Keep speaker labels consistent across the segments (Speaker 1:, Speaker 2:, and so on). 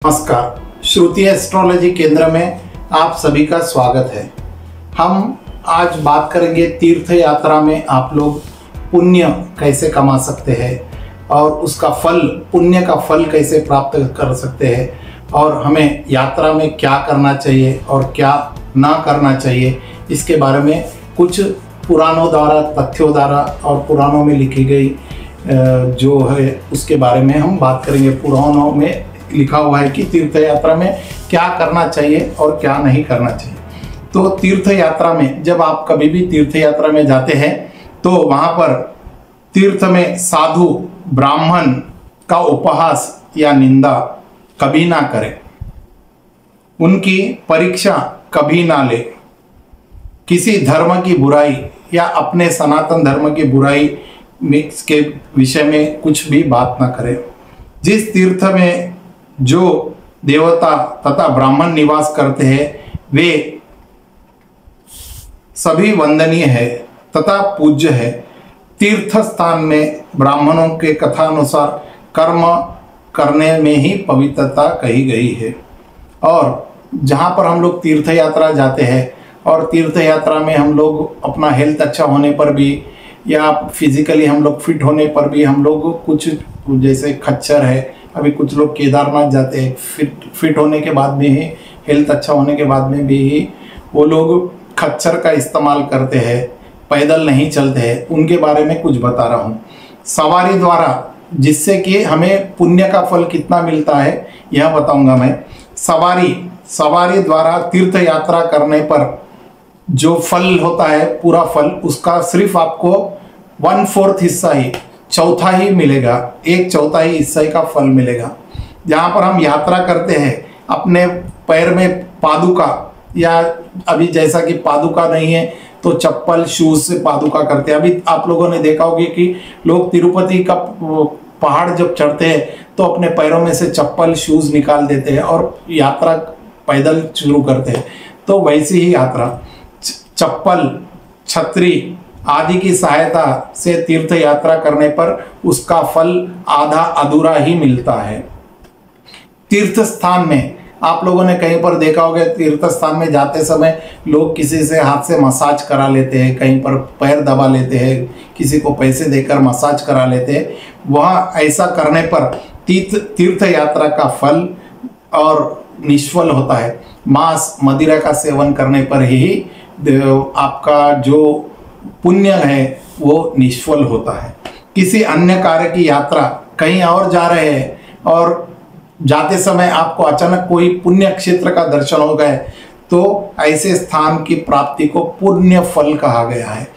Speaker 1: नमस्कार, श्रुति एस्ट्रोलॉजी केंद्र में आप सभी का स्वागत है। हम आज बात करेंगे तीर्थ यात्रा में आप लोग पुण्य कैसे कमा सकते हैं और उसका फल, पुण्य का फल कैसे प्राप्त कर सकते हैं और हमें यात्रा में क्या करना चाहिए और क्या ना करना चाहिए, इसके बारे में कुछ पुराणों द्वारा, तथ्यों द्वारा और पुराणों में लिखी गई जो है उसके बारे में हम बात करेंगे। पुराणों में लिखा हुआ है कि तीर्थ यात्रा में क्या करना चाहिए और क्या नहीं करना चाहिए। तो तीर्थ यात्रा में जब आप कभी भी तीर्थ यात्रा में जाते हैं तो वहाँ पर तीर्थ में साधु ब्राह्मण का उपहास या निंदा कभी ना करें, उनकी परीक्षा कभी ना ले, किसी धर्म की बुराई या अपने सनातन धर्म की बुराई के विषय में कुछ भी बात ना करें। जिस तीर्थ में जो देवता तथा ब्राह्मण निवास करते हैं वे सभी वंदनीय है तथा पूज्य है। तीर्थ स्थान में ब्राह्मणों के कथानुसार कर्म करने में ही पवित्रता कही गई है। और जहाँ पर हम लोग तीर्थ यात्रा जाते हैं और तीर्थ यात्रा में हम लोग अपना हेल्थ अच्छा होने पर भी या फिजिकली हम लोग फिट होने पर भी हम लोग कुछ, जैसे खच्चर है, अभी कुछ लोग केदारनाथ जाते हैं, फिट होने के बाद में ही, हेल्थ अच्छा होने के बाद में भी वो लोग खच्चर का इस्तेमाल करते हैं, पैदल नहीं चलते हैं। उनके बारे में कुछ बता रहा हूँ। सवारी द्वारा जिससे कि हमें पुण्य का फल कितना मिलता है यह बताऊंगा मैं। सवारी द्वारा तीर्थ यात्रा करने पर जो फल होता है, पूरा फल, उसका सिर्फ आपको 1/4 हिस्सा ही, चौथा ही मिलेगा, 1/4 हिस्सा का फल मिलेगा। जहाँ पर हम यात्रा करते हैं अपने पैर में पादुका, या अभी जैसा कि पादुका नहीं है तो चप्पल, शूज से पादुका करते हैं। अभी आप लोगों ने देखा होगा कि लोग तिरुपति का पहाड़ जब चढ़ते हैं तो अपने पैरों में से चप्पल, शूज निकाल देते हैं और यात्रा पैदल शुरू करते हैं। तो वैसी ही यात्रा चप्पल, छतरी आदि की सहायता से तीर्थ यात्रा करने पर उसका फल आधा अधूरा ही मिलता है। तीर्थ स्थान में आप लोगों ने कहीं पर देखा होगा, तीर्थ स्थान में जाते समय लोग किसी से हाथ से मसाज करा लेते हैं, कहीं पर पैर दबा लेते हैं, किसी को पैसे देकर मसाज करा लेते हैं। वहाँ ऐसा करने पर तीर्थ यात्रा का फल और निष्फल होता है। मांस, मदिरा का सेवन करने पर ही आपका जो पुण्य है वो निष्फल होता है। किसी अन्य कार्य की यात्रा, कहीं और जा रहे हैं और जाते समय आपको अचानक कोई पुण्य क्षेत्र का दर्शन हो गए तो ऐसे स्थान की प्राप्ति को पुण्य फल कहा गया है।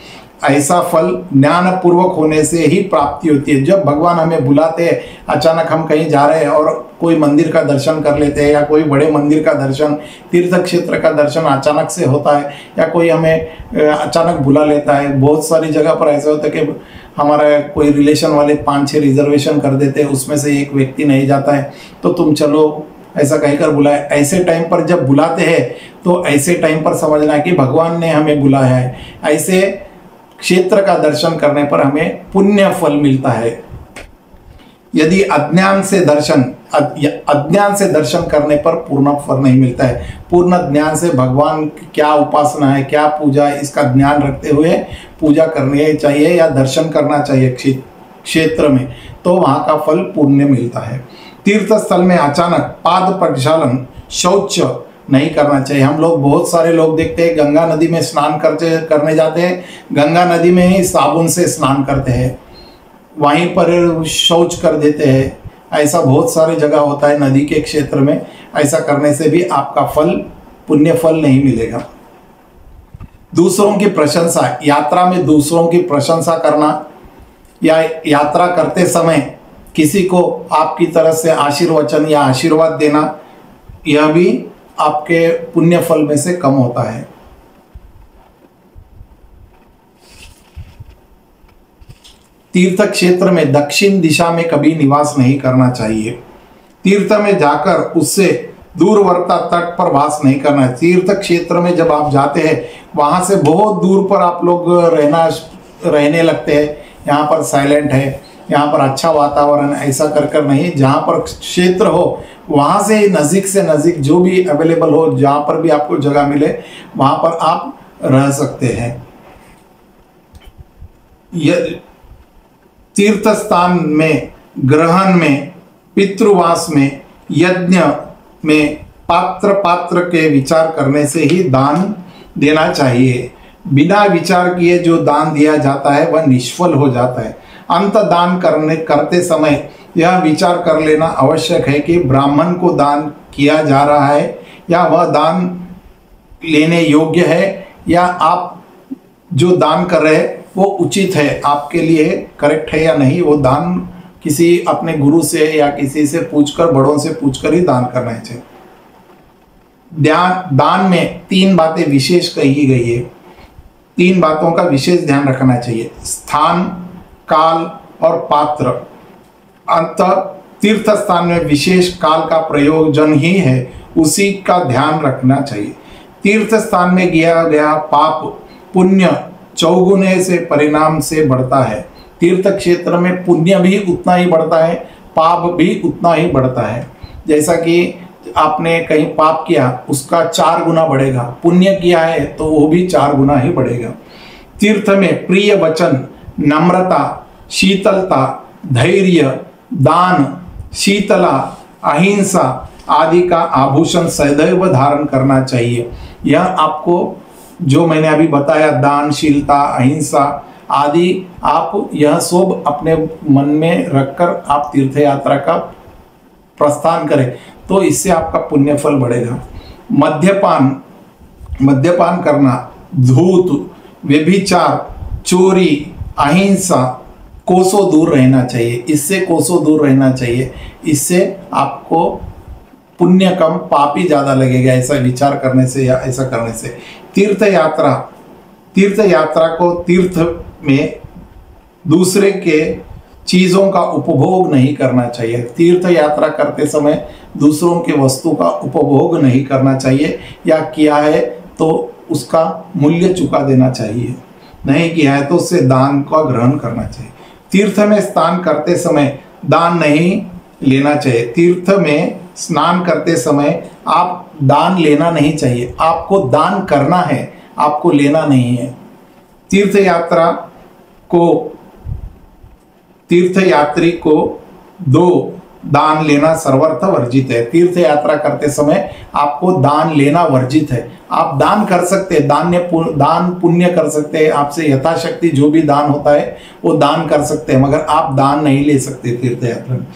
Speaker 1: ऐसा फल ज्ञान पूर्वक होने से ही प्राप्ति होती है। जब भगवान हमें बुलाते हैं, अचानक हम कहीं जा रहे हैं और कोई मंदिर का दर्शन कर लेते हैं या कोई बड़े मंदिर का दर्शन, तीर्थ क्षेत्र का दर्शन अचानक से होता है या कोई हमें अचानक बुला लेता है। बहुत सारी जगह पर ऐसा होता है कि हमारा कोई रिलेशन वाले 5-6 रिजर्वेशन कर देते हैं, उसमें से एक व्यक्ति नहीं जाता है तो तुम चलो, ऐसा कहकर बुलाए। ऐसे टाइम पर जब बुलाते हैं तो ऐसे टाइम पर समझना है कि भगवान ने हमें बुलाया है। ऐसे क्षेत्र का दर्शन करने पर हमें पुण्य फल मिलता है। यदि अज्ञान से दर्शन करने पर पूर्ण फल नहीं मिलता है। पूर्ण ज्ञान से भगवान क्या उपासना है, क्या पूजा है, इसका ज्ञान रखते हुए पूजा करनी चाहिए या दर्शन करना चाहिए क्षेत्र में, तो वहाँ का फल पुण्य मिलता है। तीर्थ स्थल में अचानक पाद प्रक्षालन, शौच नहीं करना चाहिए। हम लोग, बहुत सारे लोग देखते हैं गंगा नदी में स्नान करने जाते हैं, गंगा नदी में ही साबुन से स्नान करते हैं, वहीं पर शौच कर देते हैं। ऐसा बहुत सारी जगह होता है नदी के क्षेत्र में। ऐसा करने से भी आपका फल, पुण्य फल नहीं मिलेगा। दूसरों की प्रशंसा, यात्रा में दूसरों की प्रशंसा करना या यात्रा करते समय किसी को आपकी तरफ से आशीर्वचन या आशीर्वाद देना, यह भी आपके पुण्य फल में से कम होता है। तीर्थ क्षेत्र में दक्षिण दिशा में कभी निवास नहीं करना चाहिए। तीर्थ में जाकर उससे दूरवर्ती तट पर वास नहीं करना है। तीर्थ क्षेत्र में जब आप जाते हैं वहां से बहुत दूर पर आप लोग रहने लगते हैं। यहाँ पर साइलेंट है, यहाँ पर अच्छा वातावरण, ऐसा कर कर नहीं। जहाँ पर क्षेत्र हो वहाँ से नज़दीक से नज़दीक जो भी अवेलेबल हो, जहाँ पर भी आपको जगह मिले वहाँ पर आप रह सकते हैं। यह तीर्थ स्थान में, ग्रहण में, पितृवास में, यज्ञ में पात्र के विचार करने से ही दान देना चाहिए। बिना विचार किए जो दान दिया जाता है वह निष्फल हो जाता है। अंत दान करते समय यह विचार कर लेना आवश्यक है कि ब्राह्मण को दान किया जा रहा है या वह दान लेने योग्य है, या आप जो दान कर रहे हैं वो उचित है, आपके लिए करेक्ट है या नहीं। वो दान किसी अपने गुरु से या किसी से पूछकर, बड़ों से पूछकर ही दान करना चाहिए। दान में 3 बातें विशेष कही गई है, 3 बातों का विशेष ध्यान रखना चाहिए। स्थान, काल और पात्र। अंततः तीर्थ स्थान में विशेष काल का प्रयोजन ही है, उसी का ध्यान रखना चाहिए। तीर्थ स्थान में किया गया पाप पुण्य चौगुने से परिणाम से बढ़ता है। तीर्थ क्षेत्र में पुण्य भी उतना ही बढ़ता है, पाप भी उतना ही बढ़ता है। जैसा कि आपने कहीं पाप किया उसका 4 गुना बढ़ेगा, पुण्य किया है तो वो भी 4 गुना ही बढ़ेगा। तीर्थ में प्रिय वचन, नम्रता, शीतलता, धैर्य, दान, शीतला, अहिंसा आदि का आभूषण सदैव धारण करना चाहिए। यह आपको जो मैंने अभी बताया, दानशीलता, अहिंसा आदि, आप यह सब अपने मन में रखकर आप तीर्थ यात्रा का प्रस्थान करें तो इससे आपका पुण्य फल बढ़ेगा। मद्यपान करना, धूत, व्यभिचार, चोरी, अहिंसा कोसों दूर रहना चाहिए। इससे कोसों दूर रहना चाहिए, इससे आपको पुण्य कम, पाप ही ज़्यादा लगेगा ऐसा विचार करने से या ऐसा करने से। तीर्थ यात्रा को तीर्थ में दूसरे के चीज़ों का उपभोग नहीं करना चाहिए। तीर्थ यात्रा करते समय दूसरों के वस्तु का उपभोग नहीं करना चाहिए, या किया है तो उसका मूल्य चुका देना चाहिए, नहीं किया है तो उससे दान का ग्रहण करना चाहिए। तीर्थ में स्नान करते समय दान नहीं लेना चाहिए। तीर्थ में स्नान करते समय आप दान लेना नहीं चाहिए, आपको दान करना है, आपको लेना नहीं है। तीर्थयात्री को 2 दान लेना सर्वथा वर्जित है। तीर्थ यात्रा करते समय आपको दान लेना वर्जित है। आप दान कर सकते हैं, दान पुण्य कर सकते हैं, आपसे यथाशक्ति जो भी दान होता है वो दान कर सकते हैं, मगर आप दान नहीं ले सकते तीर्थ यात्रा में।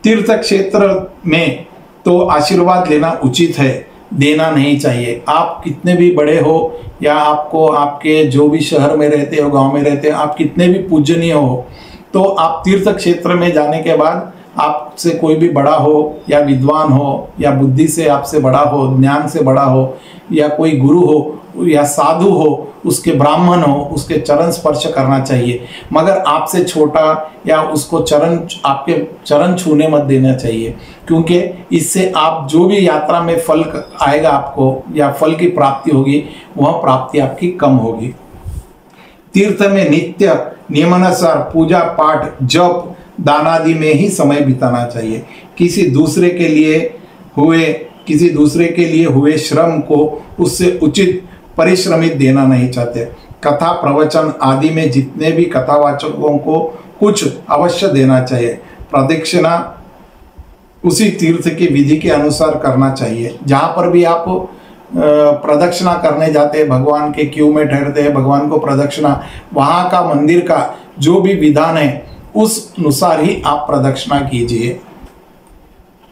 Speaker 1: तीर्थ क्षेत्र में तो आशीर्वाद लेना उचित है, देना नहीं चाहिए। आप कितने भी बड़े हो या आपको आपके जो भी शहर में रहते हो, गांव में रहते हो, आप कितने भी पूजनीय हो, तो आप तीर्थ क्षेत्र में जाने के बाद आपसे कोई भी बड़ा हो या विद्वान हो या बुद्धि से आपसे बड़ा हो, ज्ञान से बड़ा हो, या कोई गुरु हो या साधु हो, उसके ब्राह्मण हो, उसके चरण स्पर्श करना चाहिए, मगर आपसे छोटा या उसको आपके चरण छूने मत देना चाहिए, क्योंकि इससे आप जो भी यात्रा में फल आएगा आपको या फल की प्राप्ति होगी वह प्राप्ति आपकी कम होगी। तीर्थ में नित्य नियमानुसार पूजा पाठ, जप, दान आदि में ही समय बिताना चाहिए। किसी दूसरे के लिए हुए श्रम को उससे उचित परिश्रमित देना नहीं चाहते। कथा प्रवचन आदि में जितने भी कथावाचकों को कुछ अवश्य देना चाहिए। प्रदक्षिणा उसी तीर्थ की विधि के अनुसार करना चाहिए। जहाँ पर भी आप प्रदक्षिणा करने जाते हैं, भगवान के क्यू में ठहरते हैं, भगवान को प्रदक्षिणा, वहाँ का मंदिर का जो भी विधान है उस अनुसार ही आप प्रदक्षिणा कीजिए।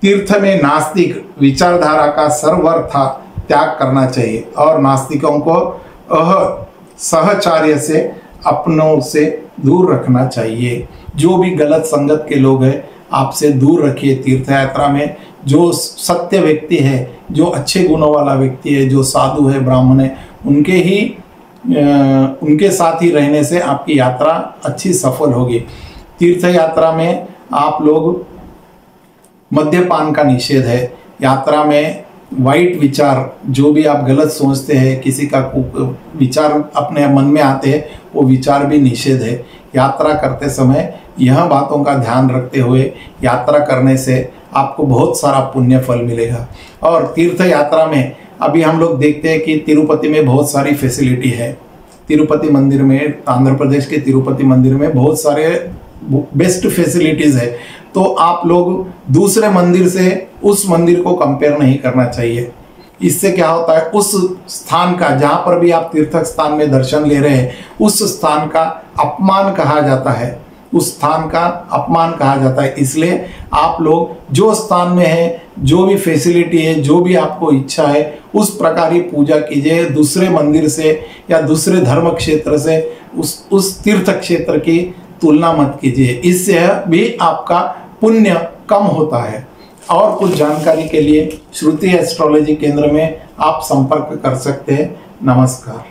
Speaker 1: तीर्थ में नास्तिक विचारधारा का सर्वथा त्याग करना चाहिए और नास्तिकों को सहचार्य से अपनों से दूर रखना चाहिए। जो भी गलत संगत के लोग हैं आपसे दूर रखिए। तीर्थ यात्रा में जो सत्य व्यक्ति है, जो अच्छे गुणों वाला व्यक्ति है, जो साधु है, ब्राह्मण है, उनके साथ ही रहने से आपकी यात्रा अच्छी सफल होगी। तीर्थ यात्रा में आप लोग मद्यपान का निषेध है। यात्रा में वाइट विचार, जो भी आप गलत सोचते हैं, किसी का विचार अपने मन में आते हैं, वो विचार भी निषेध है। यात्रा करते समय यह बातों का ध्यान रखते हुए यात्रा करने से आपको बहुत सारा पुण्य फल मिलेगा। और तीर्थ यात्रा में अभी हम लोग देखते हैं कि तिरुपति में बहुत सारी फैसिलिटी है। तिरुपति मंदिर में, आंध्र प्रदेश के तिरुपति मंदिर में बहुत सारे बेस्ट फैसिलिटीज़ है। तो आप लोग दूसरे मंदिर से उस मंदिर को कंपेयर नहीं करना चाहिए। इससे क्या होता है, उस स्थान का, जहाँ पर भी आप तीर्थ स्थान में दर्शन ले रहे हैं, उस स्थान का अपमान कहा जाता है, उस स्थान का अपमान कहा जाता है। इसलिए आप लोग जो स्थान में है, जो भी फैसिलिटी है, जो भी आपको इच्छा है, उस प्रकार ही पूजा कीजिए। दूसरे मंदिर से या दूसरे धर्म क्षेत्र से उस तीर्थ क्षेत्र की तुलना मत कीजिए, इससे भी आपका पुण्य कम होता है। और कुछ जानकारी के लिए श्रुति एस्ट्रोलॉजी केंद्र में आप संपर्क कर सकते हैं। नमस्कार।